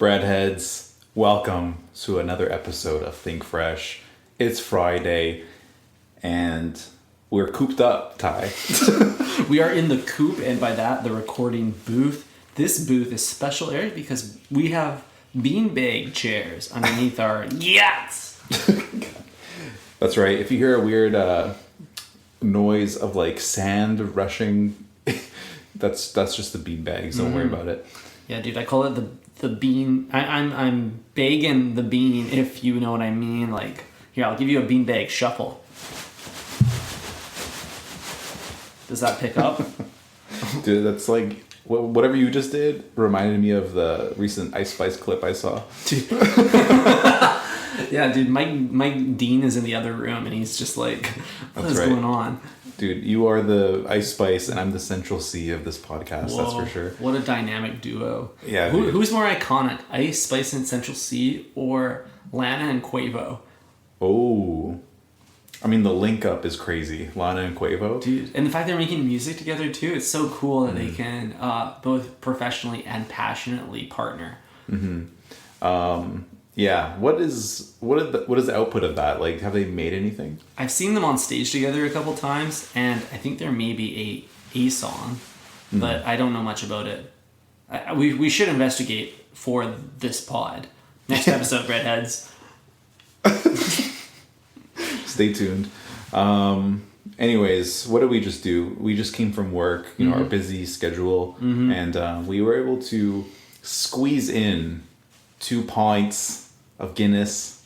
Breadheads, welcome to another episode of Think Fresh. It's Friday, and we're cooped up, Ty. We are in the coop, and by that, the recording booth. This booth is special area because we have beanbag chairs underneath our yachts. That's right. If you hear a weird noise of like sand rushing, that's just the beanbags. Don't worry about it. Yeah, dude, I call it the bean. I'm bagging the bean, if you know what I mean. Like, here, I'll give you a beanbag shuffle. Does that pick up? Dude, that's like whatever you just did reminded me of the recent Ice Spice clip I saw. Dude. Yeah, dude, Mike Dean is in the other room, and he's just like, what is going on? Dude, you are the Ice Spice, and I'm the Central C of this podcast. Whoa, that's for sure. What a dynamic duo. Yeah. Who's more iconic, Ice Spice and Central C, or Lana and Quavo? Oh, I mean, the link up is crazy. Lana and Quavo. Dude, and the fact they're making music together too, it's so cool that they can both professionally and passionately partner. Yeah. What is the output of that? Like, have they made anything? I've seen them on stage together a couple times, and I think there may be a song, but I don't know much about it. We should investigate for this pod. Next episode, Redheads. Stay tuned. Anyways, what did we just do? We just came from work, our busy schedule, and we were able to squeeze in 2 pints of Guinness.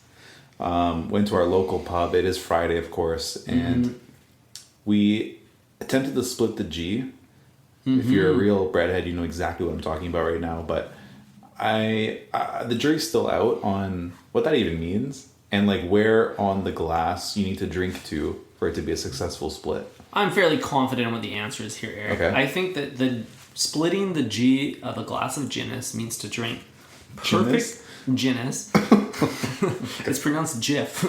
Went to our local pub. It is Friday, of course, and we attempted to split the G. If you're a real breadhead, you know exactly what I'm talking about right now. But the jury's still out on what that even means, and like where on the glass you need to drink to for it to be a successful split. I'm fairly confident in what the answer is here, Eric. Okay. I think that the splitting the G of a glass of Guinness means to drink perfect Guinness. It's pronounced Jif.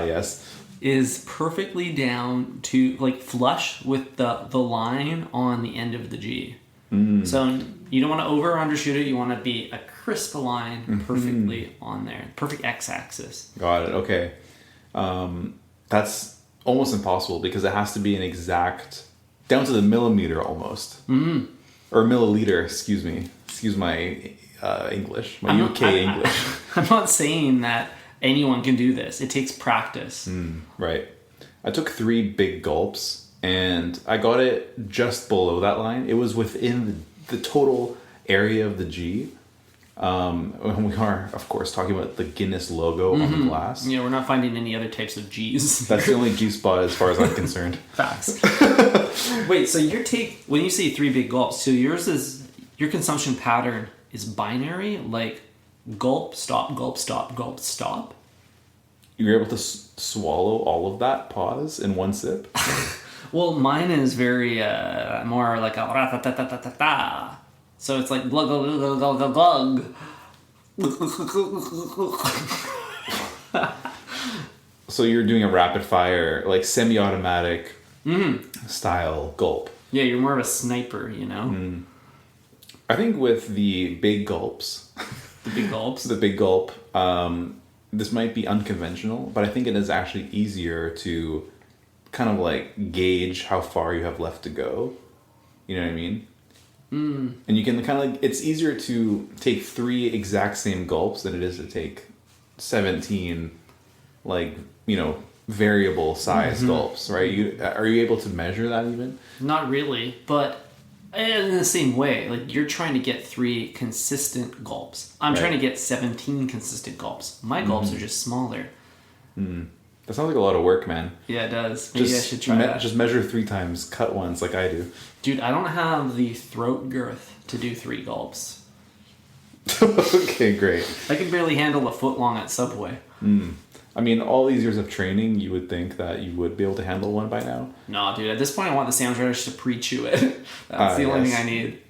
Yes. Is perfectly down to like flush with the line on the end of the G. So you don't want to over or undershoot it. You want to be a crisp line perfectly on there. Perfect x-axis. Got it. Okay. That's almost impossible because it has to be an exact, down to the millimeter almost. Or milliliter, excuse me. Excuse my English, my UK English. I'm not saying that anyone can do this. It takes practice. Right. I took 3 big gulps and I got it just below that line. It was within the total area of the G. And we are, of course, talking about the Guinness logo on the glass. Yeah, we're not finding any other types of G's. That's the only G spot as far as I'm concerned. Facts. Wait, so when you say 3 big gulps, so your consumption pattern is binary, like gulp, stop, gulp, stop, gulp, stop? You're able to swallow all of that pause in one sip? Well, mine is very more like a ra-ta-ta-ta-ta-ta. So it's like glug, glug, glug, glug, glug, glug. So you're doing a rapid fire, like semi-automatic style gulp. Yeah, you're more of a sniper, you know? I think with the big gulps... The big gulps? The big gulp. This might be unconventional, but I think it is actually easier to kind of like gauge how far you have left to go. You know what I mean? And you can kind of like, it's easier to take 3 exact same gulps than it is to take 17 like, variable size gulps, right? Are you able to measure that even? Not really, but in the same way, like you're trying to get 3 consistent gulps. I'm trying to get 17 consistent gulps. My gulps are just smaller. That sounds like a lot of work, man. Yeah, it does. Maybe I should try that. Just measure 3 times, cut once like I do. Dude, I don't have the throat girth to do 3 gulps. Okay, great. I can barely handle a foot long at Subway. I mean, all these years of training, you would think that you would be able to handle one by now. No, dude. At this point, I want the sandwich radish to pre-chew it. That's the only thing I need.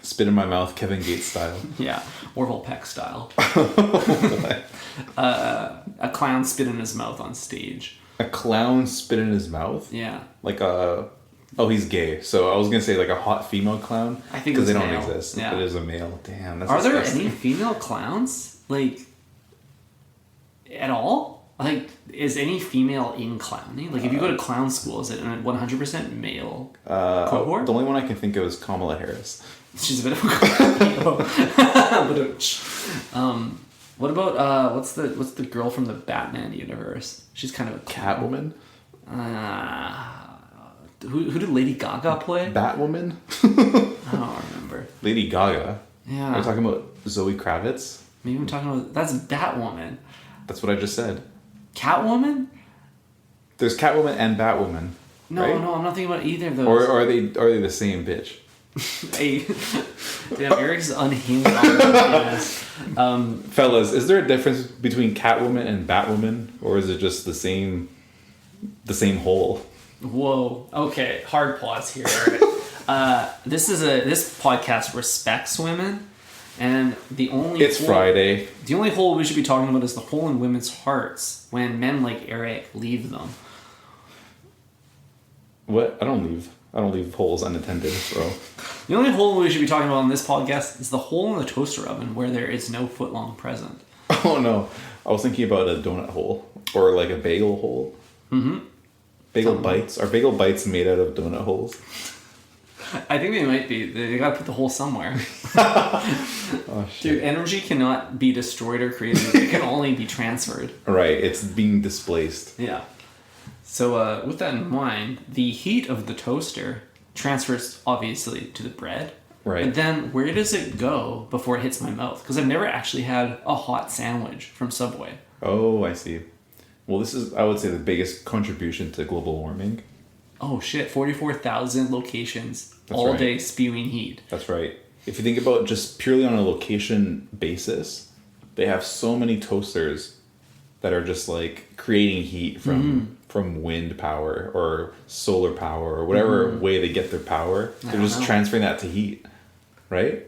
Spit in my mouth, Kevin Gates style. Yeah, Orville Peck style. A clown spit in his mouth on stage. A clown spit in his mouth? Yeah. Like a Oh, he's gay. So I was gonna say like a hot female clown. I think because they male. don't exist. Yeah. It is a male. Damn, that's Are there disgusting. any female clowns like at all? Like, is any female in clowning? Like, if you go to clown school, is it a 100% male cohort? The only one I can think of is Kamala Harris. She's a bit of a what about what's the girl from the Batman universe? She's kind of a Catwoman. Who did Lady Gaga play? Batwoman. I don't remember. Lady Gaga. Yeah. Are you talking about Zoe Kravitz? Maybe I'm talking about that's Batwoman. That's what I just said. Catwoman? There's Catwoman and Batwoman. No, right? no, I'm not thinking about either of those. Or are they the same bitch? Hey, damn, Eric's unhinged on this. Fellas, is there a difference between Catwoman and Batwoman, or is it just the same whole? Whoa. Okay, hard pause here, Eric. This podcast respects women, and It's Friday. The only hole we should be talking about is the hole in women's hearts when men like Eric leave them. What? I don't leave holes unattended, bro. The only hole we should be talking about on this podcast is the hole in the toaster oven where there is no footlong present. Oh no, I was thinking about a donut hole or like a bagel hole. Mm-hmm. Bagel bites. Are bagel bites made out of donut holes? I think they might be. They gotta put the hole somewhere. Oh shit. Dude, energy cannot be destroyed or created. It can only be transferred. Right, it's being displaced. Yeah. So with that in mind, the heat of the toaster transfers obviously to the bread. Right. But then where does it go before it hits my mouth? Because I've never actually had a hot sandwich from Subway. Oh, I see. Well, this is, I would say, the biggest contribution to global warming. Oh shit, 44,000 locations That's all right. day spewing heat. That's right. If you think about just purely on a location basis, they have so many toasters that are just like creating heat from wind power or solar power or whatever way they get their power. They're just transferring that to heat, right?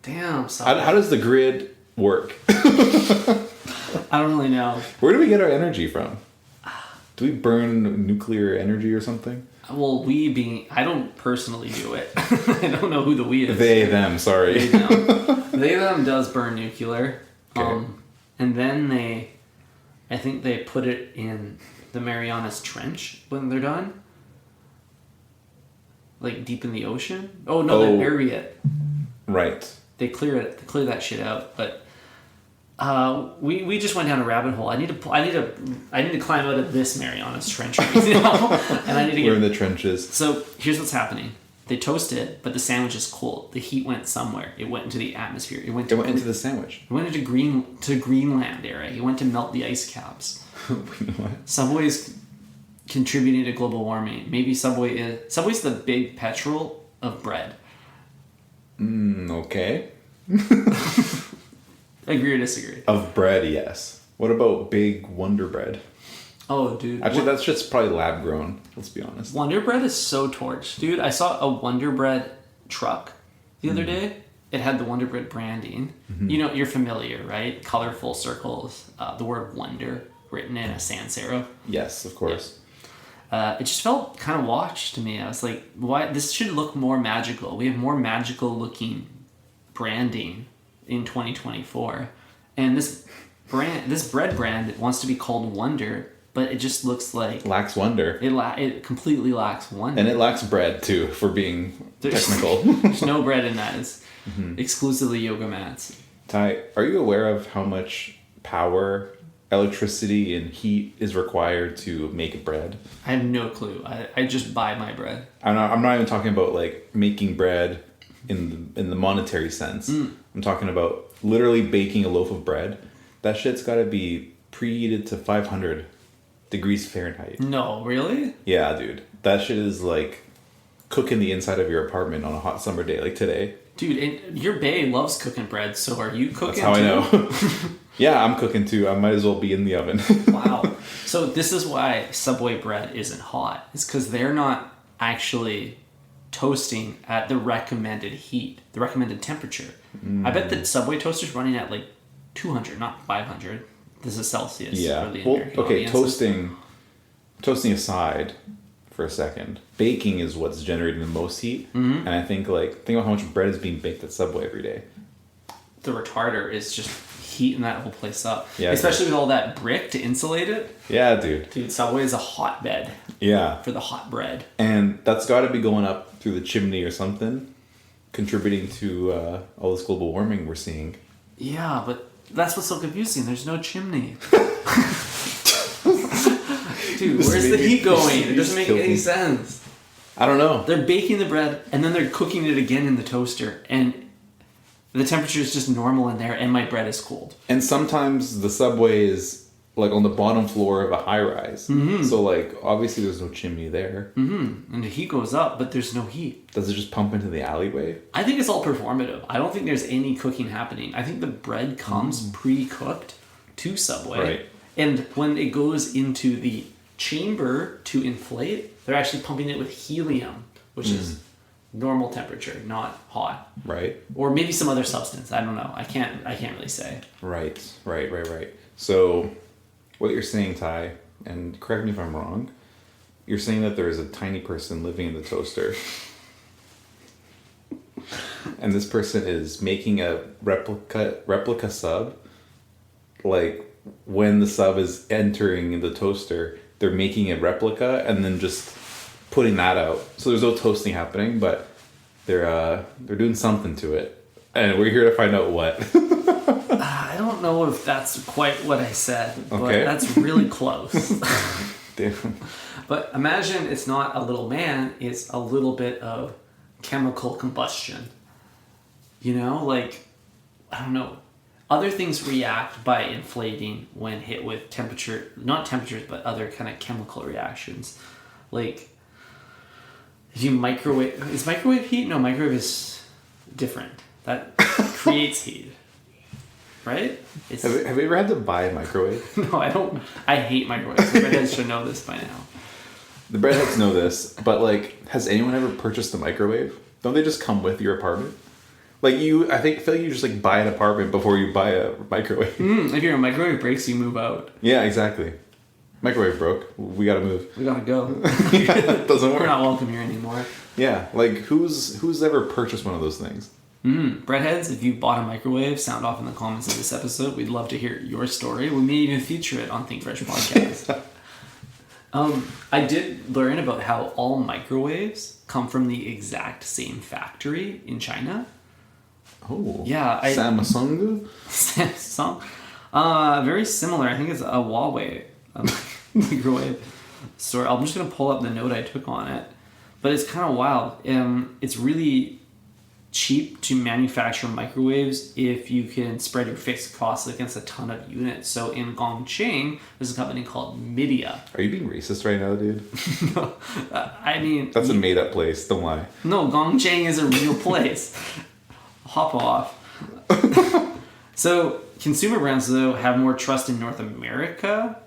Damn. How does the grid work? I don't really know. Where do we get our energy from? Do we burn nuclear energy or something? Well, I don't personally do it. I don't know who the we is. They, them, sorry. They, them. They, them does burn nuclear. Okay. And then I think they put it in the Marianas Trench when they're done. Like deep in the ocean. Oh no, they bury it. Right. They clear it. They clear that shit out. But we just went down a rabbit hole. I need to climb out of this Marianas Trench right now, and I need to We're in the trenches. So here's what's happening. They toast it, but the sandwich is cold. The heat went somewhere. It went into the atmosphere. It went into the sandwich. It went into Greenland area. It went to melt the ice caps. What? Subway's contributing to global warming. Maybe Subway's the big petrol of bread. Okay. Agree or disagree? Of bread, yes. What about Big Wonder Bread? Oh, dude. Actually, that's just probably lab grown. Let's be honest. Wonder Bread is so torched. Dude, I saw a Wonder Bread truck the other day. It had the Wonder Bread branding. You know, you're familiar, right? Colorful circles. The word wonder written in a sans serif. Yes, of course. It just felt kind of washed to me. I was like, why? This should look more magical. We have more magical looking branding in 2024. And this bread brand wants to be called Wonder, but it just looks like Lacks wonder. it completely lacks wonder. And it lacks bread, too, for being technical. There's no bread in that. It's exclusively yoga mats. Ty, are you aware of how much power, electricity, and heat is required to make bread? I have no clue. I just buy my bread. I'm not even talking about like making bread in the monetary sense. I'm talking about literally baking a loaf of bread. That shit's got to be preheated to 500 degrees Fahrenheit. No, really? Yeah, dude. That shit is like cooking the inside of your apartment on a hot summer day like today. Dude, and your bae loves cooking bread, so are you cooking That's how too? I know. Yeah, I'm cooking too. I might as well be in the oven. Wow. So this is why Subway bread isn't hot. It's because they're not actually toasting at the recommended heat, the recommended temperature. I bet that Subway toaster's running at like 200, not 500. This is Celsius. Yeah. For the Well, American okay, audiences. toasting aside for a second. Baking is what's generating the most heat. And I think think about how much bread is being baked at Subway every day. The retarder is just heating that whole place up. Yeah, especially with all that brick to insulate it. Yeah, dude. Dude, Subway is a hotbed. Yeah. For the hot bread. And that's got to be going up through the chimney or something, contributing to all this global warming we're seeing. Yeah, but that's what's so confusing. There's no chimney. Dude, where's the heat going? It doesn't make any sense. I don't know. They're baking the bread and then they're cooking it again in the toaster, and the temperature is just normal in there, and my bread is cold. And sometimes the Subway is on the bottom floor of a high rise. So obviously there's no chimney there. And the heat goes up, but there's no heat. Does it just pump into the alleyway? I think it's all performative. I don't think there's any cooking happening. I think the bread comes pre-cooked to Subway. Right. And when it goes into the chamber to inflate, they're actually pumping it with helium, which is normal temperature, not hot. Right. Or maybe some other substance. I don't know. I can't really say. Right. So what you're saying, Ty, and correct me if I'm wrong, you're saying that there is a tiny person living in the toaster. And this person is making a replica sub. When the sub is entering the toaster, they're making a replica and then just putting that out. So there's no toasting happening, but they're doing something to it. And we're here to find out what. I don't know if that's quite what I said, but that's really close. Damn. But imagine it's not a little man, it's a little bit of chemical combustion. I don't know. Other things react by inflating when hit with not temperatures, but other kind of chemical reactions. If you microwave, is microwave heat? No, microwave is different. That creates heat. Right? Have you ever had to buy a microwave? No, I don't. I hate microwaves. The breadheads should know this by now. The breadheads know this, but has anyone ever purchased a microwave? Don't they just come with your apartment? I feel like you just buy an apartment before you buy a microwave. If your microwave breaks, you move out. Yeah, exactly. Microwave broke. We gotta move. We gotta go. It doesn't work. We're not welcome here anymore. Yeah, who's ever purchased one of those things? Breadheads, if you bought a microwave, sound off in the comments of this episode. We'd love to hear your story. We may even feature it on Think Fresh Podcast. I did learn about how all microwaves come from the exact same factory in China. Oh. Yeah. Samsung? Samsung. Very similar. I think it's a Huawei microwave store. I'm just going to pull up the note I took on it. But it's kind of wild. It's really cheap to manufacture microwaves if you can spread your fixed costs against a ton of units. So in Gongcheng, there's a company called Midea. Are you being racist right now, dude? No, I mean... That's a made-up place, don't lie. No, Gongcheng is a real place. Hop off. So consumer brands, though, have more trust in North America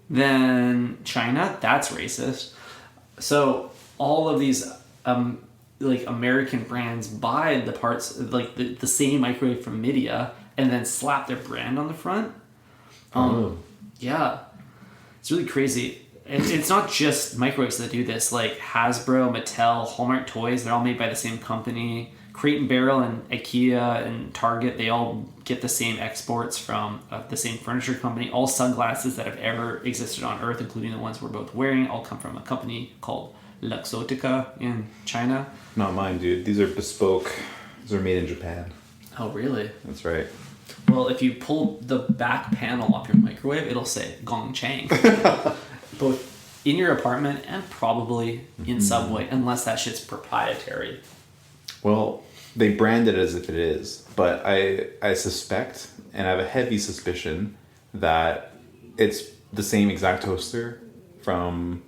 than China. That's racist. So all of these... American brands buy the parts, the same microwave from Midea, and then slap their brand on the front. Yeah. It's really crazy. It's not just microwaves that do this. Hasbro, Mattel, Hallmark Toys, they're all made by the same company. Crate and Barrel and IKEA and Target, they all get the same exports from the same furniture company. All sunglasses that have ever existed on Earth, including the ones we're both wearing, all come from a company called Luxottica in China. Not mine, dude. These are bespoke. These are made in Japan. Oh, really? That's right. Well, if you pull the back panel off your microwave, it'll say Gongcheng. Both in your apartment and probably in Subway, unless that shit's proprietary. Well, they brand it as if it is, but I suspect, and I have a heavy suspicion, that it's the same exact toaster from...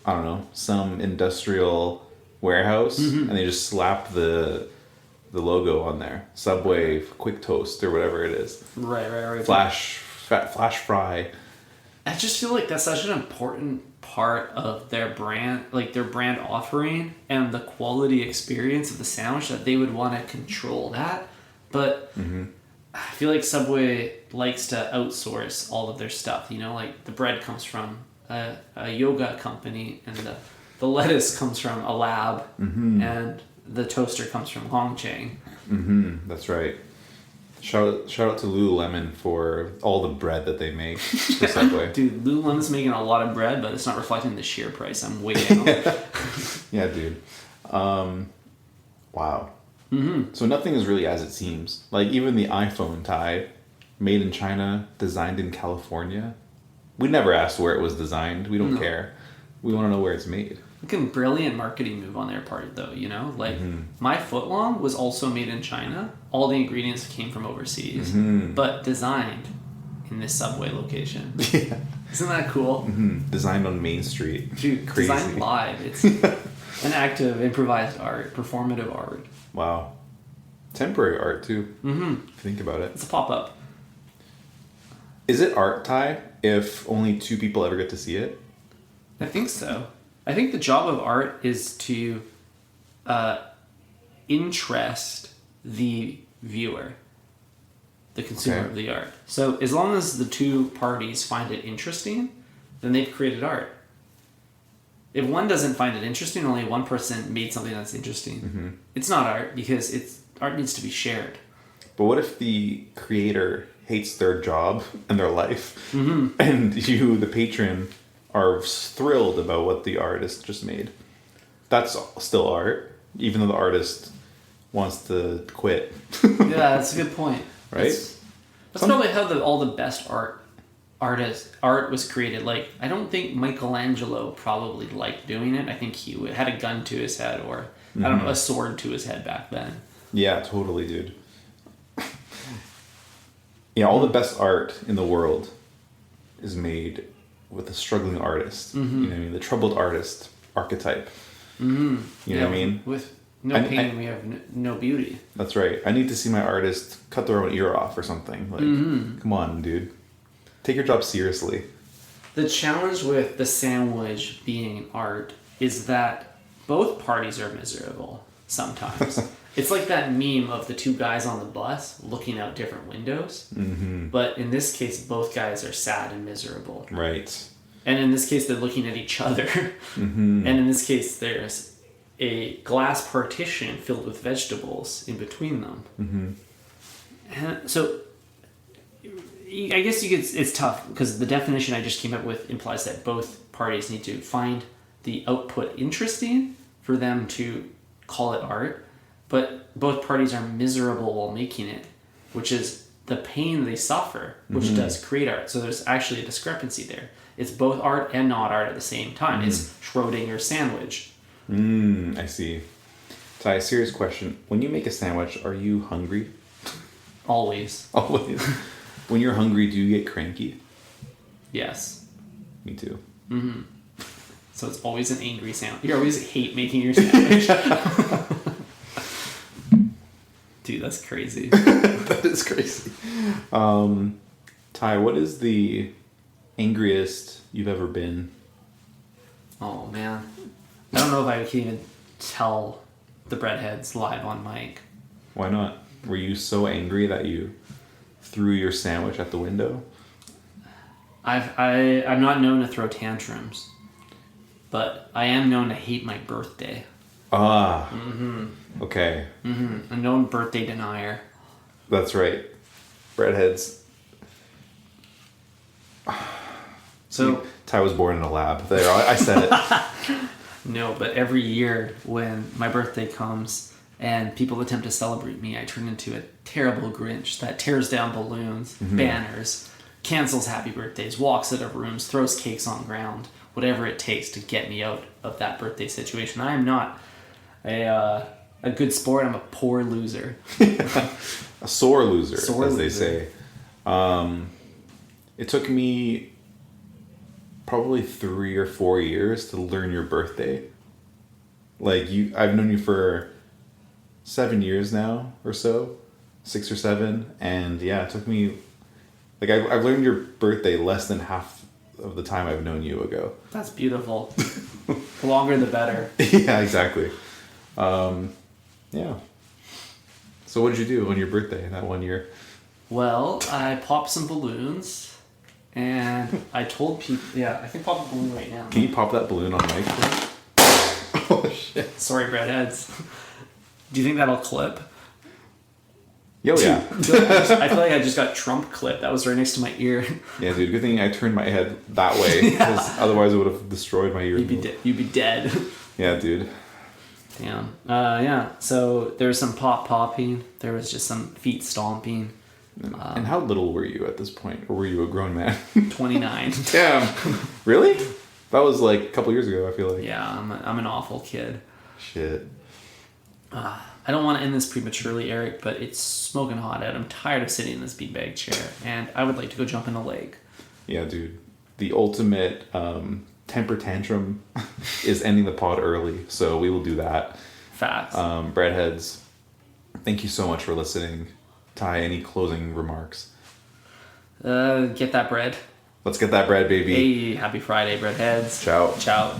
I don't know, some industrial warehouse, and they just slap the logo on there. Subway, Quick Toast, or whatever it is. Right. Flash fry. I just feel like that's such an important part of their brand, their brand offering and the quality experience of the sandwich, that they would want to control that. But I feel like Subway likes to outsource all of their stuff. The bread comes from a yoga company, and the the lettuce comes from a lab, and the toaster comes from Hongchang. That's right. Shout out to Lululemon for all the bread that they make the Subway. Dude, Lululemon's making a lot of bread, but it's not reflecting the sheer price. I'm waiting. Yeah, dude. Wow. So nothing is really as it seems. Like even the iPhone tie, made in China, designed in California. We never asked where it was designed. We don't care. We want to know where it's made. Fucking brilliant marketing move on their part, though, you know? Like, my footlong was also made in China. All the ingredients came from overseas, but designed in this Subway location. Yeah. Isn't that cool? Designed on Main Street. Dude, Crazy. designed live. It's an act of improvised art, performative art. Wow. Temporary art, too. If you think about it. It's a pop-up. Is it art, Ty, if only 2 people ever get to see it? I think so. I think the job of art is to interest the viewer, the consumer of the art. So as long as the 2 parties find it interesting, then they've created art. If one doesn't find it interesting, only one person made something that's interesting. It's not art because art needs to be shared. But what if the creator hates their job and their life, and you, the patron, are thrilled about what the artist just made? That's still art, even though the artist wants to quit. Yeah, that's a good point. Right? That's probably how all the best art was created. Like, I don't think Michelangelo probably liked doing it. I think he had a gun to his head, or I don't know, a sword to his head back then. Yeah, totally, dude. Yeah, all the best art in the world is made with a struggling artist. You know what I mean? The troubled artist archetype. You know what I mean? With no painting, we have no beauty. That's right. I need to see my artist cut their own ear off or something. Like, come on, dude. Take your job seriously. The challenge with the sandwich being art is that both parties are miserable sometimes. It's like that meme of the 2 guys on the bus looking out different windows. But in this case, both guys are sad and miserable. Right. And in this case, they're looking at each other. And in this case, there's a glass partition filled with vegetables in between them. And so I guess it's tough because the definition I just came up with implies that both parties need to find the output interesting for them to call it art. But both parties are miserable while making it, which is the pain they suffer, which does create art. So there's actually a discrepancy there. It's both art and not art at the same time. It's Schrodinger's sandwich. I see. Ty, serious question. When you make a sandwich, are you hungry? Always. Always. When you're hungry, do you get cranky? Yes. Me too. So it's always an angry sandwich. You always hate making your sandwich. Dude, that's crazy. That is crazy. Ty, what is the angriest you've ever been? Oh, man. I don't know if I can even tell the breadheads live on mic. Why not? Were you so angry that you threw your sandwich at the window? I'm not known to throw tantrums, but I am known to hate my birthday. Okay. A known birthday denier. That's right. Breadheads. So Ty was born in a lab. There, I said it. No, but every year when my birthday comes and people attempt to celebrate me, I turn into a terrible Grinch that tears down balloons, banners, cancels happy birthdays, walks out of rooms, throws cakes on ground, whatever it takes to get me out of that birthday situation. I am not a good sport. I'm a poor loser. A sore loser, as they say. It took me probably 3 or 4 years to learn your birthday. Like, I've known you for 7 years now or so, 6 or 7, and yeah, it took me, like, I've learned your birthday less than half of the time I've known you ago. That's beautiful. The longer the better. Yeah, exactly. Yeah. So what did you do on your birthday that one year? Well, I popped some balloons. And I told people, yeah, I can pop a balloon right now. Can you pop that balloon on mic, please? Oh shit. Sorry, breadheads. Do you think that'll clip? Yo, yeah. I feel like I just got Trump clip. That was right next to my ear. Yeah, dude. Good thing I turned my head that way, because otherwise it would have destroyed my ear. You'd be dead. Yeah, dude. Damn. Yeah. So there was some popping. There was just some feet stomping. And how little were you at this point? Or were you a grown man? 29. Damn. Really? That was like a couple years ago, I feel like. Yeah, I'm an awful kid. Shit. I don't want to end this prematurely, Eric, but it's smoking hot out. I'm tired of sitting in this beanbag chair, and I would like to go jump in a lake. Yeah, dude. The ultimate temper tantrum is ending the pod early, so we will do that. Facts. Breadheads, thank you so much for listening. Ty, any closing remarks? Get that bread. Let's get that bread, baby. Hey, happy Friday, breadheads. Ciao. Ciao.